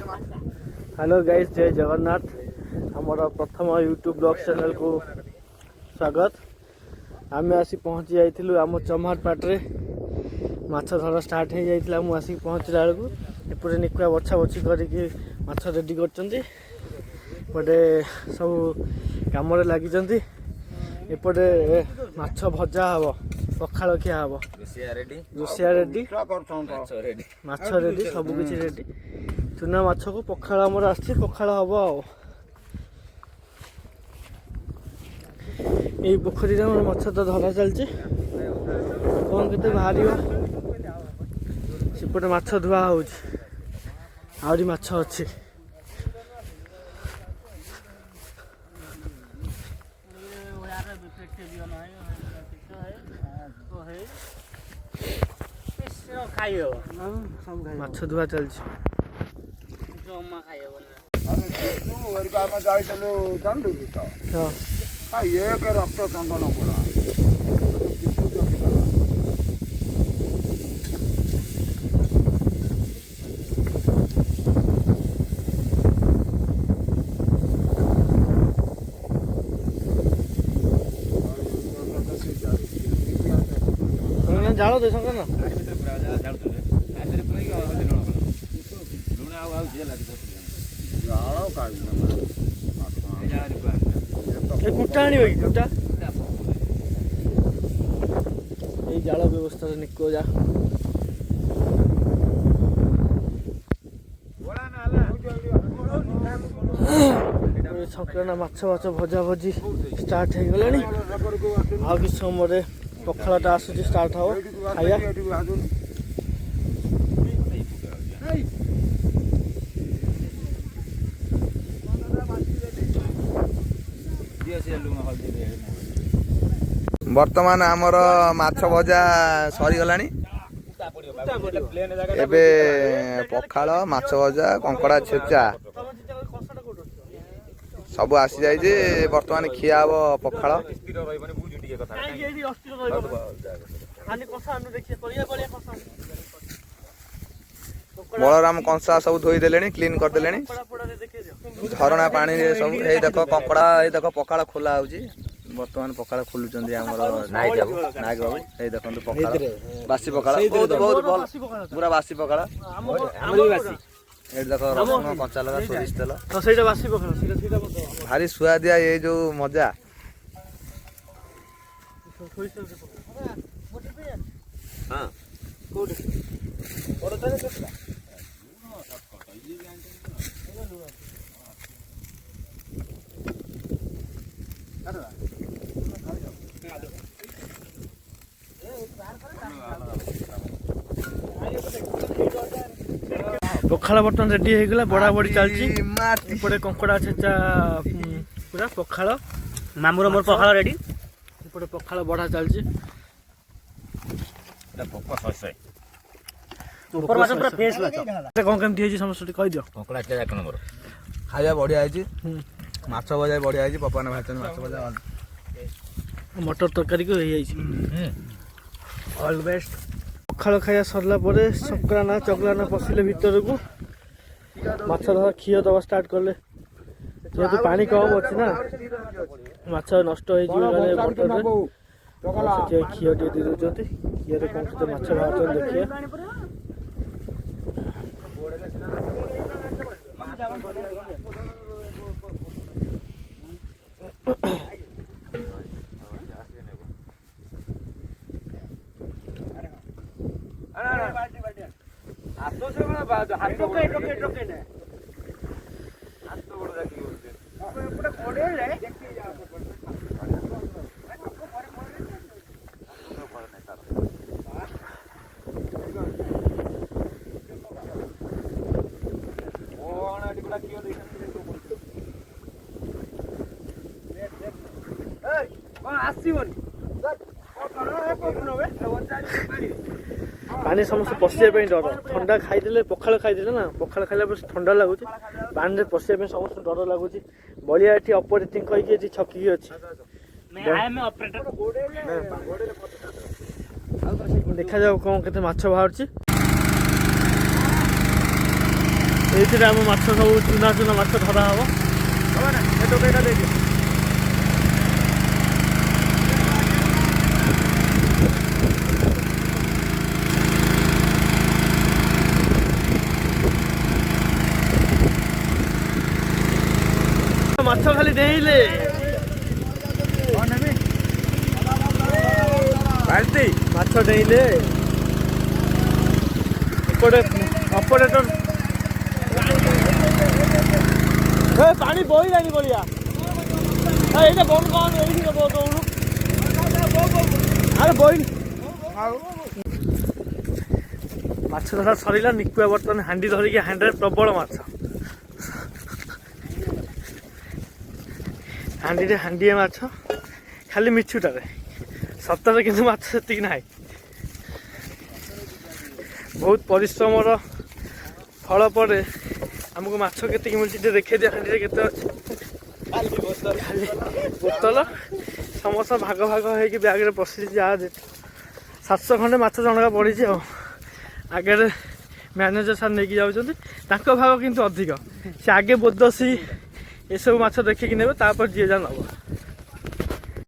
Hello guys, जय जगन्नाथ। आमर प्रथम यूट्यूब ब्लॉग चैनल को स्वागत। आम आसी पहुँची जाइलु आम चमार पाटे माछ धरा स्टार्ट हो जाइला। मुझे पहुँचला बेलू एपटे निकुआ बछा बछी करके माछ रेडी करपटे सब कम लगी। एपटे माछ भजा हम, पखाड़ खिया हम, रोषिया रेडी, माछ रेडी, सबकि रेडी। चुना माछ को पखाड़ आमर आसी पखाड़ हम। यही पोखरी माछ तो धरा चलती कौन के बाहर सेपटे माछ धुआ आहरी माछ अच्छी। माछ धुआ चलती रक्त चंदन पड़ा जाल दे ना कुटा आने कुटा ये जाल व्यवस्था निको जा संक्रांत माछ माछ भजा भजी स्टार्ट हो गला। आ कि समय पखाड़टा आसूँ स्टार्ट हम खाया। बर्तमान आमर माछ भजा सरीगला। एबे पखाड़ माछ भजा कंकड़ा छेचा सब आसी जाए। बर्तमान खिया हम पखाड़। बलराम कंसा सब धोईदे क्लीन करदे। झरणा पानी सब ये देख कंकड़ा ये देख पखाड़ खोला हो। बर्तमान पखाड़ खोलुंट नायक बाबू ये देखो पखाड़ बासी पखाड़ बहुत बहुत भल पूरा बासी पखाड़। ये देख रसुण कंचा लगा सोरिष तेल भारी सुआदिया ये जो मजा। पखाड़ बर्तमान रेडी हो गला। बड़ा बड़ी चलती एपटे कंकड़ा छेचा पूरा पखाड़ मामूर मोर पखाड़ रेडी। एपटे पखाड़ बड़ा चलती कौन केमती है समस्त कह दियो। कंकड़ा एक नंबर खाଇବା बढ़िया है। माछ भजा बढ़िया है। पपान भाजन माछ भजा मटर तरकारी को ऑल बेस्ट। पखाड़ खाया सरला संक्रांत चकलाना पशिले भितर को माछ धरा खीर दवा स्टार्ट कले। जेहेतु पानी कम अच्छी ना माछ नष्ट हो खीर टे दे दौरान। खीर कौन से माछ बाहर देखिए। पानी समस्त पशिया डर। ठंडा खाईदे पखाड़ खाईदे ना पखाड़ खाइला ठंडा लगुच। पानी पशिया समस्त डर लगुच। बलिया ये ऑपरेटिंग कहीकि छकी अच्छी देखा जाओ कौन के माछ बाहर। ଏଇଥିରେ ଆମ ମାଛ ସବୁ ଚୁନା ଚୁନା ମାଛ ଧରା ହବ। ମାଛ ଖାଲି ଡେଇଁଲେ ମାଛ ଡେଇଁଲେ ଏପଟେ ଅପରେଟର ପାଣି ବହିଲାଣି ବଳିଆ ଏଇଟା ବନ୍ଦ କଣ ଏଇଠି ଦଉନୁ ଆରେ ବହିନି। ମାଛ ଧରା ସରିଲା। ନିକୁଆ ବର୍ତ୍ତମାନ ହାଣ୍ଡି ଧରିକି ହାଣ୍ଡିରେ ପ୍ରବଳ ମାଛ। ହାଣ୍ଡିରେ ହାଣ୍ଡିଏ ମାଛ ଖାଲି ମିଛୁଟାରେ, ସତରେ କିନ୍ତୁ ମାଛ ସେତିକି ନାହିଁ। ବହୁତ ପରିଶ୍ରମର ଫଳ ପରେ ଆମକୁ ମାଛ କେତିକି ମିଳୁଛି ଟିକେ ଦେଖେଇ ଦିଅ। ହାଣ୍ଡିରେ କେତେ ଅଛି? ଖାଲି ବୋତଲ ସମସ୍ତ ଭାଗ ଭାଗ ହେଇକି ବ୍ୟାଗରେ ପଶିଛି। ଯାହା 700 ଖଣ୍ଡେ ମାଛ ଜଣକା ପଡ଼ିଛି। ଆଉ ଆଗରେ ମ୍ୟାନେଜର ସାର୍ ନେଇକି ଯାଉଛନ୍ତି, ତାଙ୍କ ଭାଗ କିନ୍ତୁ ଅଧିକ। ସେ ଆଗେ ବୋଦସି ଏସବୁ ମାଛ ଦେଖିକି ନେବେ, ତାପରେ ଯିଏ ଯାହା ନେବ।